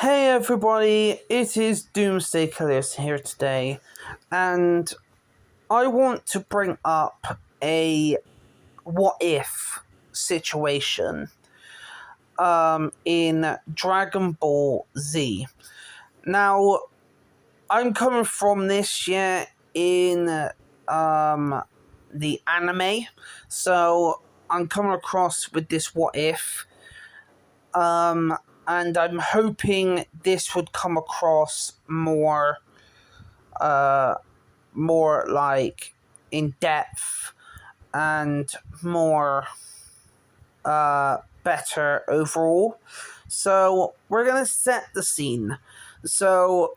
Hey everybody, it is Doomsday Killers here today, and I want to bring up a what if situation in Dragon Ball Z. Now, I'm coming from this in the anime, so I'm coming across with this what if. And I'm hoping this would come across more like in depth and more better overall. So we're gonna set the scene. So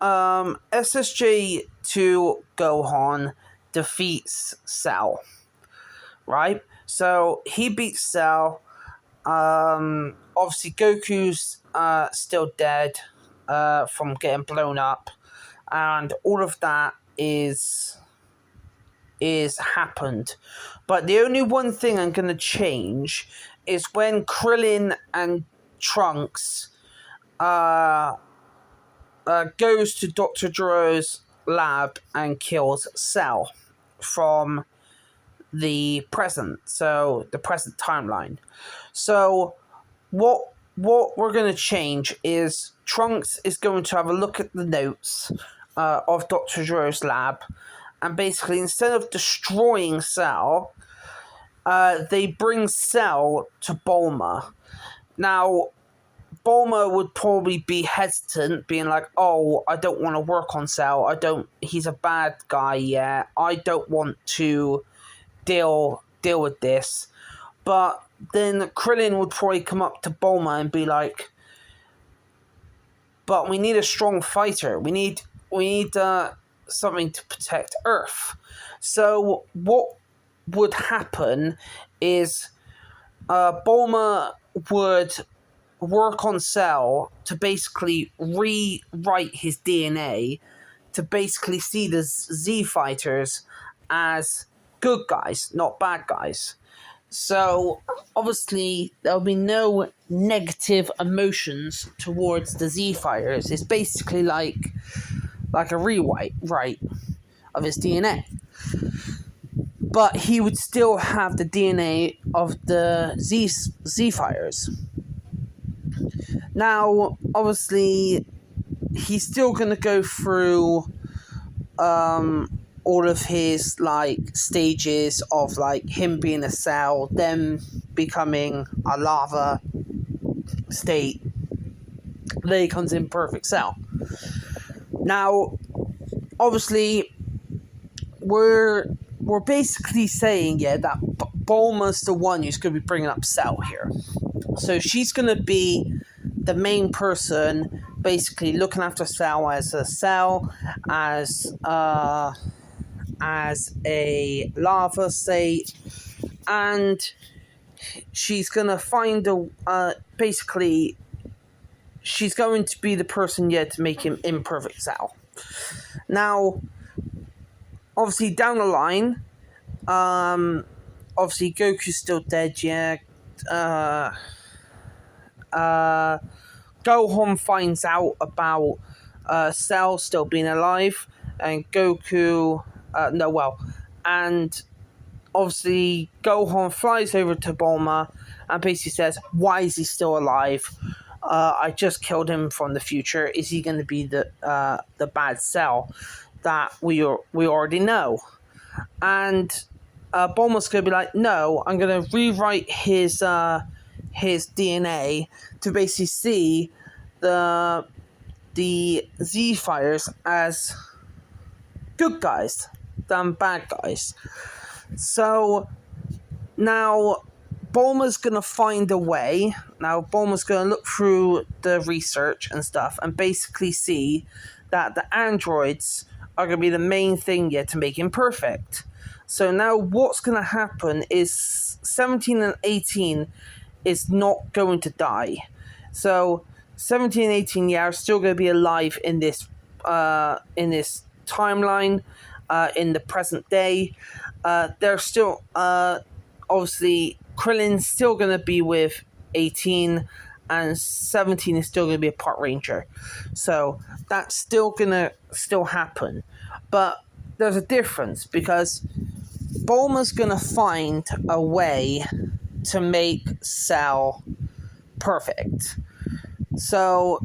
SSJ2 Gohan defeats Cell, right? So he beats Cell. Obviously Goku's still dead from getting blown up, and all of that is happened. But the only one thing I'm gonna change is when Krillin and Trunks goes to Dr. Gero's lab and kills Cell from the present, so the present timeline. So what we're going to change is Trunks is going to have a look at the notes of Dr. Gero's lab, and basically instead of destroying Cell, they bring Cell to Bulma. Now, Bulma would probably be hesitant, being like, "Oh, I don't want to work on Cell. He's a bad guy. Yeah, I don't want to deal with this." But then Krillin would probably come up to Bulma and be like, "But we need a strong fighter. We need something to protect Earth." So what would happen is Bulma would work on Cell to basically rewrite his DNA to basically see the Z fighters as good guys, not bad guys. So obviously there'll be no negative emotions towards the Z fighters. It's basically like a rewrite of his DNA. But he would still have the DNA of the Z fighters. Now, obviously, he's still going to go through all of his stages of him being a Cell, then becoming a lava state. Then he comes in perfect Cell. Now, obviously, we're basically saying that Bulma's the one who's going to be bringing up Cell here. So she's going to be the main person, basically looking after Cell as a lava state, and she's gonna find basically she's going to be the person to make him imperfect Cell. Now, obviously down the line, obviously Goku's still dead. Gohan finds out about Cell still being alive, and Goku, and obviously Gohan flies over to Bulma and basically says, "Why is he still alive? I just killed him from the future. Is he going to be the bad Cell that we already know?" And Bulma's going to be like, "No, I'm going to rewrite his DNA to basically see the Z fighters as good guys than bad guys." So now Bulma's gonna find a way. Now Bulma's gonna look through the research and stuff and basically see that the androids are gonna be the main thing to make him perfect. So now what's gonna happen is 17 and 18 is not going to die. So 17 and 18 are still going to be alive in this timeline, in the present day. They're still obviously Krillin's still going to be with 18, and 17 is still going to be a Park Ranger. So that's still going to happen. But there's a difference, because Bulma's going to find a way to make Cell perfect. So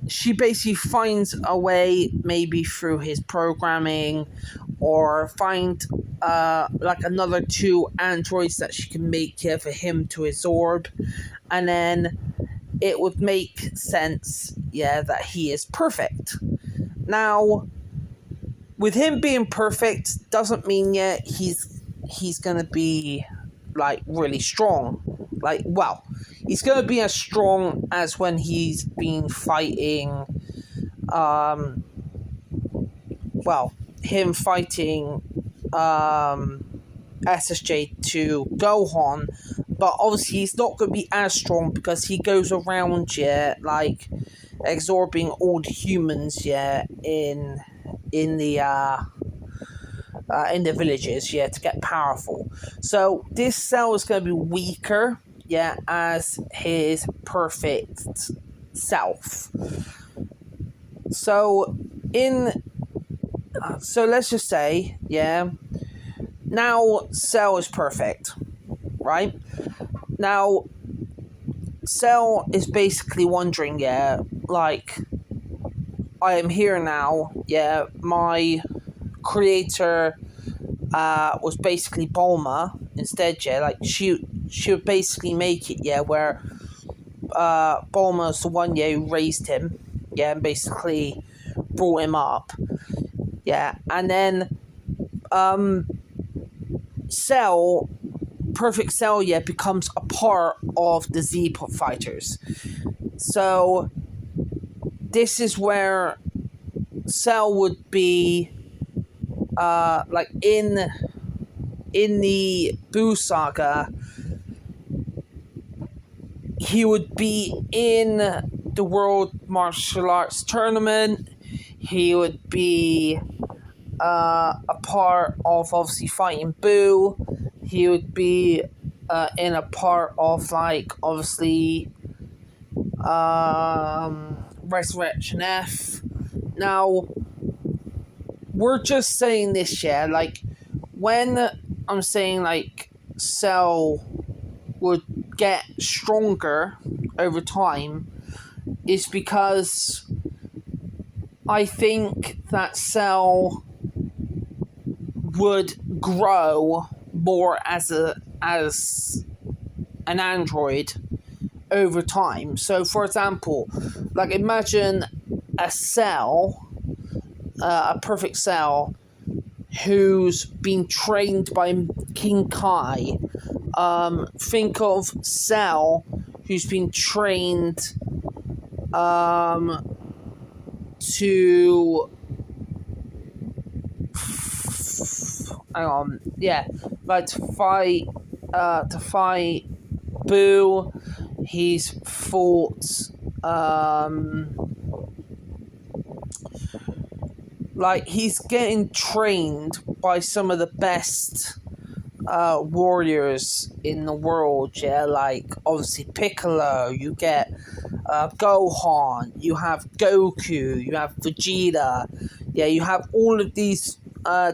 she basically finds a way, maybe through his programming, or find like another 2 androids that she can make here for him to absorb, and then it would make sense, that he is perfect. Now, with him being perfect doesn't mean yet he's gonna be like really strong. Like, well, he's gonna be as strong as when he's been fighting him fighting SSJ to Gohan, but obviously he's not going to be as strong because he goes around, like absorbing all the humans, in the villages, to get powerful. So this Cell is going to be weaker, as his perfect self. So let's just say, now Cell is perfect, right? Now, Cell is basically wondering, like, I am here now, my creator was basically Bulma instead, like, she would basically make it, where Bulma's the one, who raised him, and basically brought him up, and then Cell, Perfect Cell, becomes a part of the Z Fighters. So this is where Cell would be, like in the Buu Saga, he would be in the World Martial Arts Tournament. He would be a part of, obviously, fighting Buu. He would be in a part of, like, obviously, Resurrection F. Now, we're just saying this, like, when I'm saying, like, Cell would get stronger over time, is because I think that Cell would grow more as an android over time. So, for example, like, imagine a Cell, a perfect Cell, who's been trained by King Kai. Think of Cell, who's been trained to like to fight Buu. He's fought like, he's getting trained by some of the best warriors in the world, like, obviously Piccolo, you get Gohan, you have Goku, you have Vegeta, you have all of these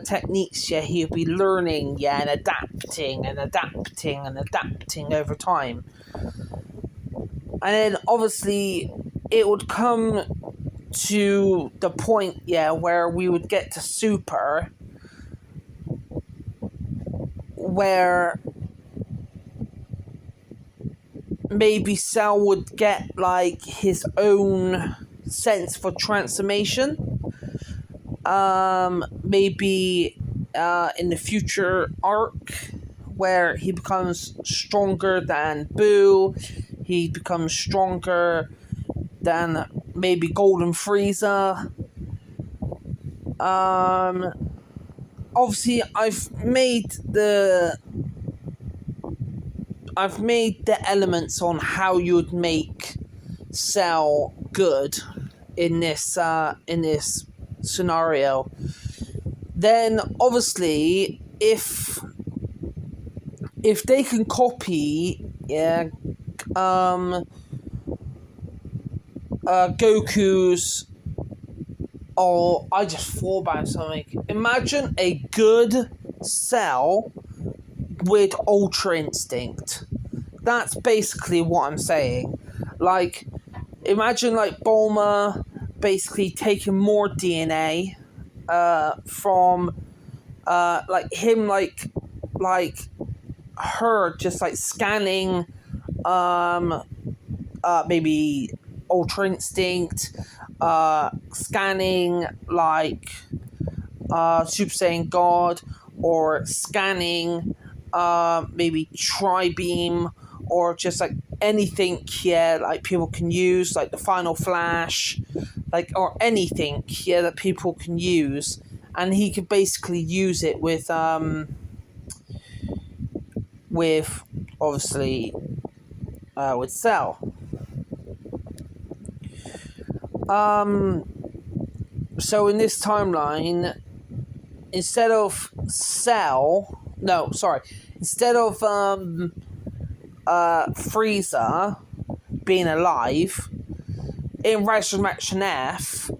techniques, he'll be learning, and adapting over time. And then, obviously, it would come to the point, where we would get to Super, where maybe Cell would get, like, his own sense for transformation. Maybe in the future arc, where he becomes stronger than Buu, he becomes stronger than maybe Golden Frieza. Obviously, I've made the elements on how you would make Cell good in this scenario. Then, obviously, if they can copy Goku's. Oh, I just thought about something. Imagine a good Cell with Ultra Instinct. That's basically what I'm saying. Like, imagine like Bulma basically taking more DNA from like him like her just like scanning maybe Ultra Instinct, scanning like Super Saiyan God, or scanning maybe Tri-Beam, or just like anything, yeah, like people can use, like the Final Flash, like, or anything, yeah, that people can use, and he could basically use it with obviously with Cell. So in this timeline, instead of Frieza being alive, in Resurrection F,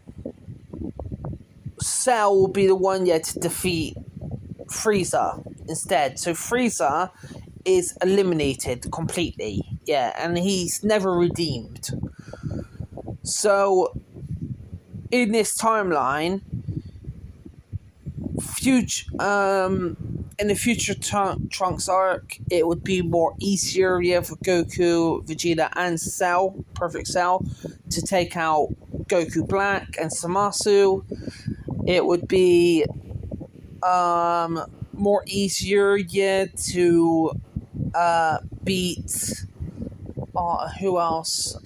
Cell will be the one to defeat Frieza instead. So Frieza is eliminated completely, and he's never redeemed. So in this timeline, in the future Trunks arc, it would be more easier, for Goku, Vegeta, and Cell, Perfect Cell, to take out Goku Black and Zamasu. It would be more easier, to beat who else?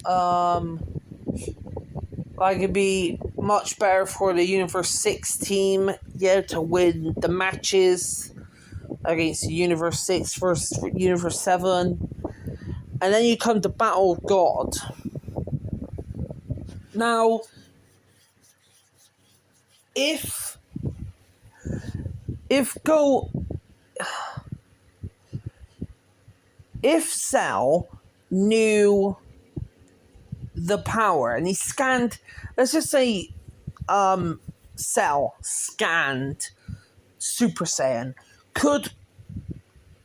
Like, it'd be much better for the Universe 6 team, to win the matches against the Universe 6 versus Universe 7. And then you come to Battle of God. Now, if Cell knew the power, and he scanned, let's just say Cell scanned Super Saiyan, could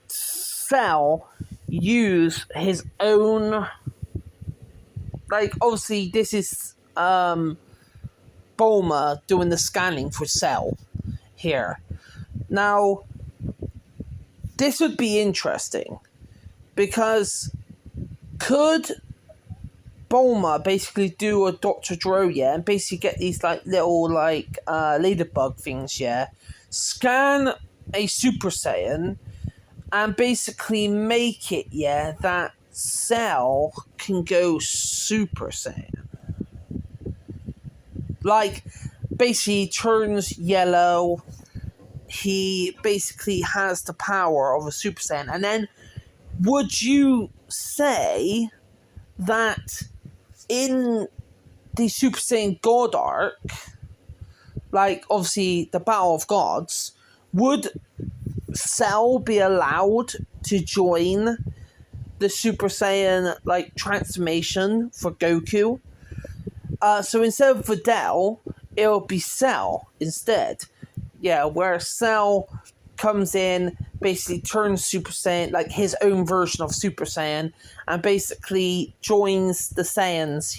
Cell use his own, like, obviously this is Bulma doing the scanning for Cell here. Now, this would be interesting, because could Bulma basically do a Dr. Gero, and basically get these like little like ladybug things, scan a Super Saiyan, and basically make it, that Cell can go Super Saiyan. Like, basically turns yellow, he basically has the power of a Super Saiyan. And then, would you say that in the Super Saiyan God arc, like, obviously, the Battle of Gods, would Cell be allowed to join the Super Saiyan, like, transformation for Goku? So instead of Videl, it'll be Cell instead. Where Cell comes in, basically turns Super Saiyan, like his own version of Super Saiyan, and basically joins the Saiyans,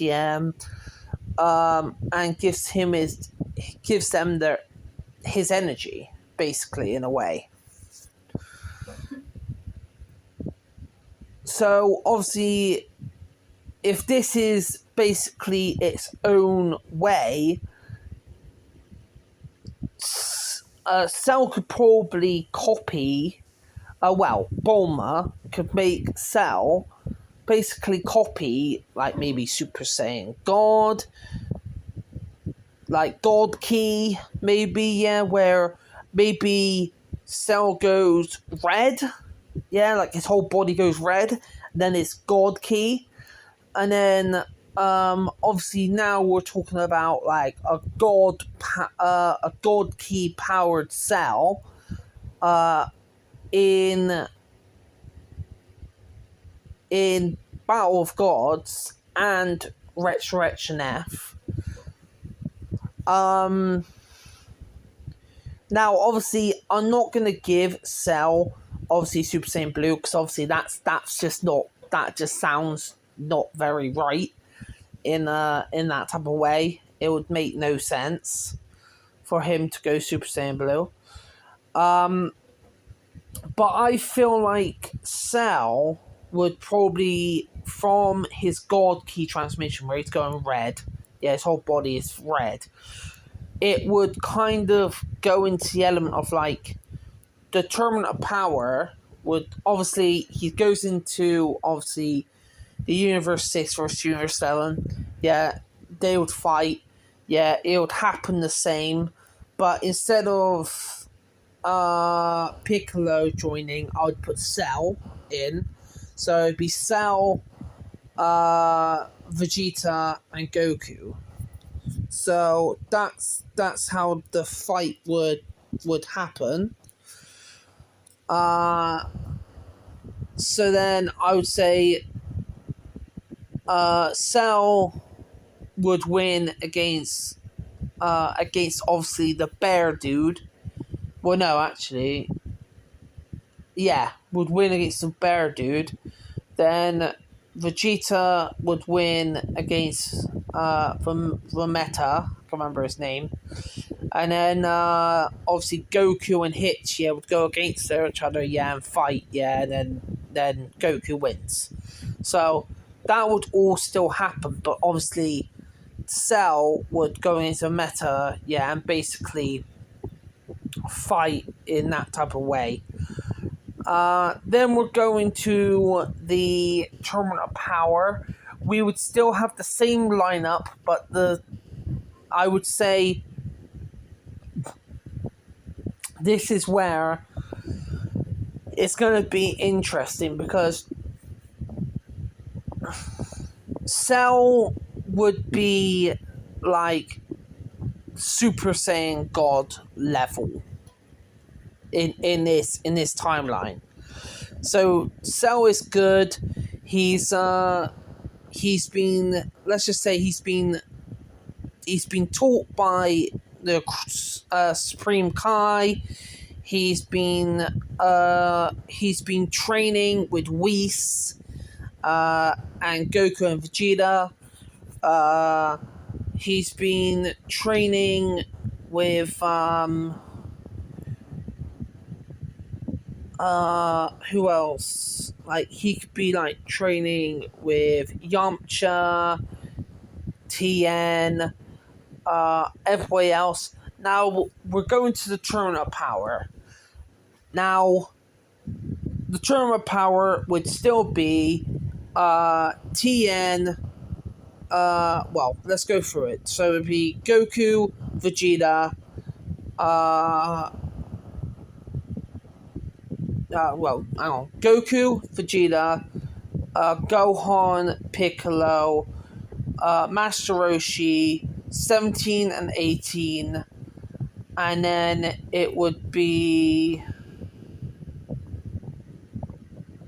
and gives them his energy, basically, in a way. So obviously, if this is basically its own way, Cell could probably copy, Bulma could make Cell basically copy, like, maybe Super Saiyan God, like God Ki, maybe, where maybe Cell goes red, like his whole body goes red, then it's God Ki, and then obviously now we're talking about like a God Ki powered Cell in Battle of Gods, and Resurrection F. Now, obviously, I'm not gonna give Cell obviously Super Saiyan Blue because obviously that just sounds not very right in that type of way. It would make no sense for him to go Super Saiyan Blue. But I feel like Cell would probably, from his God Key transmission where he's going red, yeah, his whole body is red, it would kind of go into the element of like the Tournament of Power would obviously, he goes into obviously the Universe 6 versus Universe 7. Yeah, they would fight. Yeah, it would happen the same. But instead of Piccolo joining, I would put Cell in. So it'd be Cell, Vegeta, and Goku. So that's how the fight would happen. So then I would say Cell would win against obviously the bear dude. Well, no, actually, yeah, would win against the bear dude. Then Vegeta would win against Vegeta. I can't remember his name. And then obviously Goku and Hitch, yeah, would go against each other, yeah, and fight, yeah, and then Goku wins. So that would all still happen, but obviously Cell would go into Meta, yeah, and basically fight in that type of way. Then we're going to the Tournament of Power. We would still have the same lineup, but I would say this is where it's going to be interesting because Cell would be like Super Saiyan God level in this timeline. So Cell is good. He's been, let's just say he's been taught by the Supreme Kai. He's been training with Whis and Goku and Vegeta. He's been training with who else? Like he could be like training with Yamcha, Tien, everybody else. Now we're going to the Tournament of Power. Now the Tournament of Power would still be Tien. Well, let's go through it. So it'd be Goku, Vegeta, hang on. Goku, Vegeta, Gohan, Piccolo, Master Roshi, 17 and 18, and then it would be...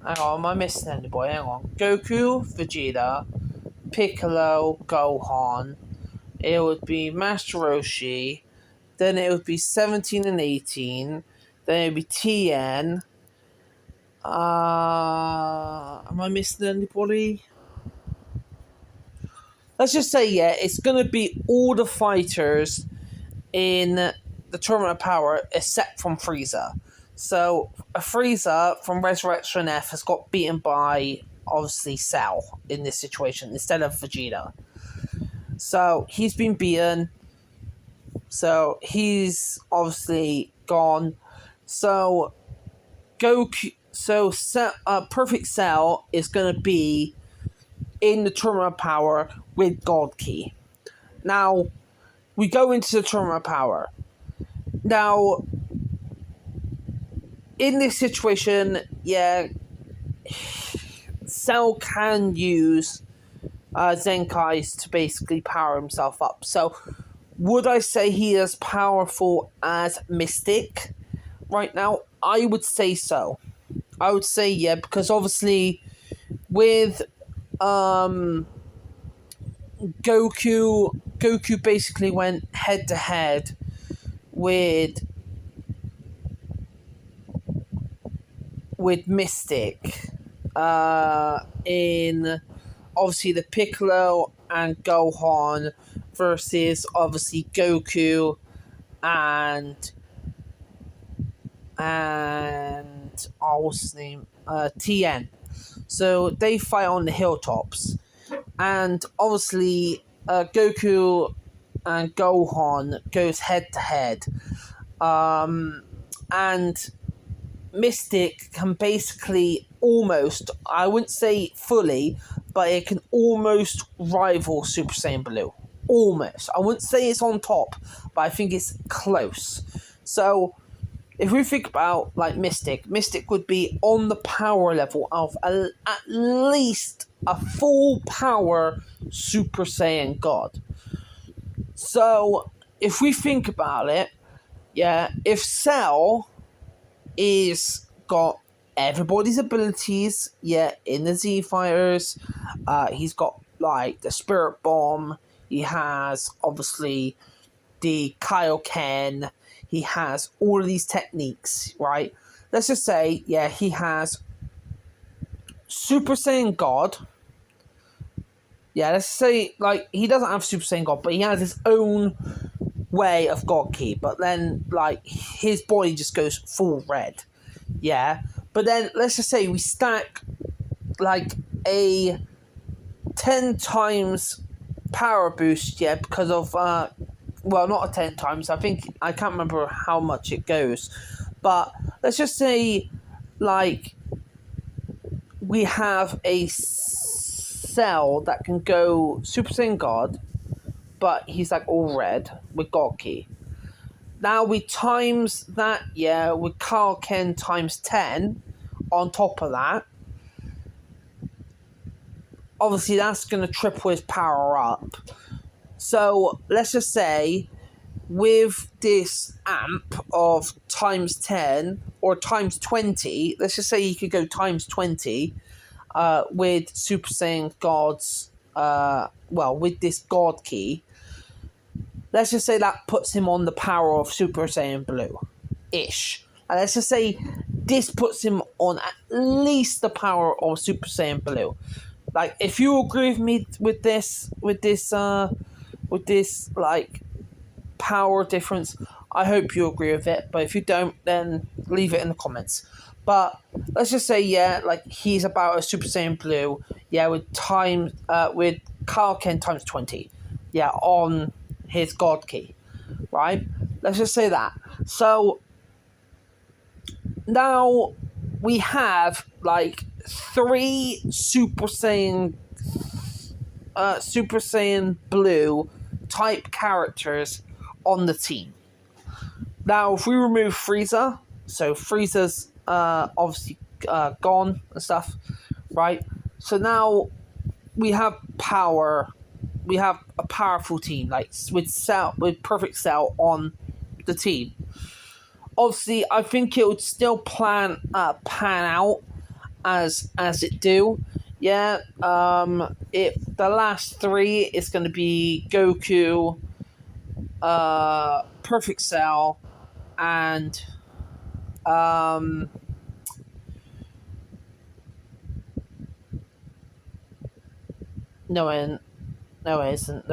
Hang on, am I missing anybody? Hang on. Goku, Vegeta, Piccolo, Gohan. It would be Master Roshi. Then it would be 17 and 18. Then it would be Tien. Am I missing anybody? Let's just say, yeah, it's going to be all the fighters in the Tournament of Power except from Frieza. So, Frieza from Resurrection F has got beaten by, obviously, Cell in this situation instead of Vegeta. So, he's been beaten. So, he's obviously gone. So, Goku... So, Perfect Cell is going to be in the Tournament of Power with God Key. Now, we go into the Tournament of Power. Now, in this situation, yeah, Cell can use Zenkais to basically power himself up. So, would I say he is powerful as Mystic right now? I would say so. I would say, yeah, because obviously with Goku basically went head to head with Mystic in obviously the Piccolo and Gohan versus obviously Goku and what's his name? Tien. So they fight on the hilltops, and obviously Goku and Gohan goes head to head, and Mystic can basically almost, I wouldn't say fully, but it can almost rival Super Saiyan Blue. Almost. I wouldn't say it's on top, but I think it's close. So, if we think about like Mystic would be on the power level of at least a full power Super Saiyan God. So, if we think about it, yeah, if Cell is got everybody's abilities, yeah, in the Z Fighters, he's got like the Spirit Bomb, he has obviously the Kaioken, he has all of these techniques, right? Let's just say, yeah, he has Super Saiyan God. Yeah, let's say, like, he doesn't have Super Saiyan God, but he has his own way of God Ki, but then, like, his body just goes full red. Yeah, but then let's just say we stack, like, a 10 times power boost, yeah, because of, well, not a 10 times, I can't remember how much it goes, but let's just say, like, we have a Cell that can go Super Saiyan God, but he's like all red with God Ki. Now we times that, yeah, with Kaioken times 10 on top of that. Obviously, that's going to triple his power up. So let's just say with this amp of times 10 or times 20, let's just say you could go times 20 with Super Saiyan God's, with this God Ki. Let's just say that puts him on the power of Super Saiyan Blue-ish. And let's just say this puts him on at least the power of Super Saiyan Blue. Like, if you agree with me with this, like, power difference, I hope you agree with it. But if you don't, then leave it in the comments. But let's just say, yeah, like, he's about a Super Saiyan Blue, yeah, with Kaioken times 20, yeah, on his God Ki, right? Let's just say that. So now we have like 3 Super Saiyan Blue type characters on the team. Now, if we remove Frieza, so Frieza's obviously gone and stuff, right? So now we have power. We have a powerful team, like with Perfect Cell on the team. Obviously, I think it would still pan out as it do. Yeah. The last 3 is going to be Goku, Perfect Cell, and no, it isn't.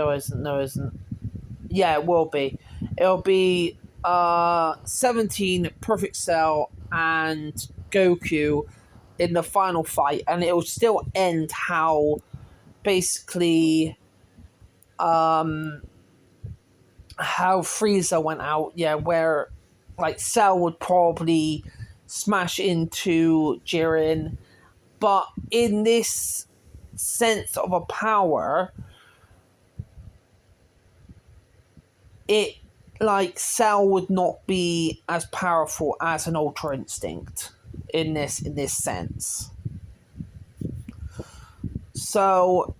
Yeah, it will be. It'll be 17 Perfect Cell and Goku in the final fight, and it will still end how basically how Frieza went out, yeah, where like Cell would probably smash into Jiren, but in this sense of a power, it like Cell would not be as powerful as an Ultra Instinct in this sense. So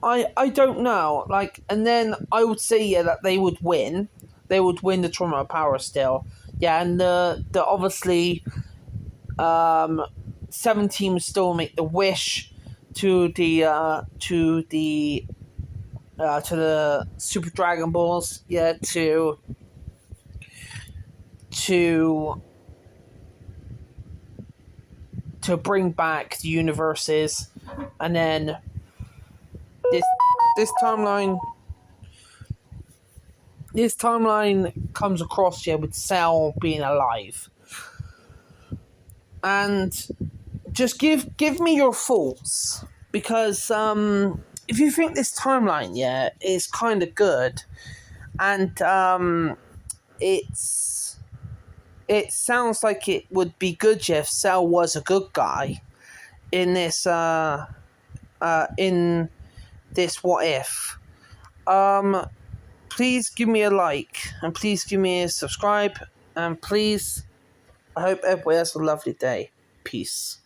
I don't know, like, and then I would say, yeah, that they would win. They would win the Tournament of Power still. Yeah, and the obviously 17 would still make the wish to the Super Dragon Balls, yeah, to bring back the universes, and then this this timeline comes across here with Cell being alive, and just give me your thoughts, because if you think this timeline, yeah, is kind of good, and it sounds like it would be good if Cell was a good guy in this what if. Please give me a like, and please give me a subscribe, and please, I hope everybody has a lovely day. Peace.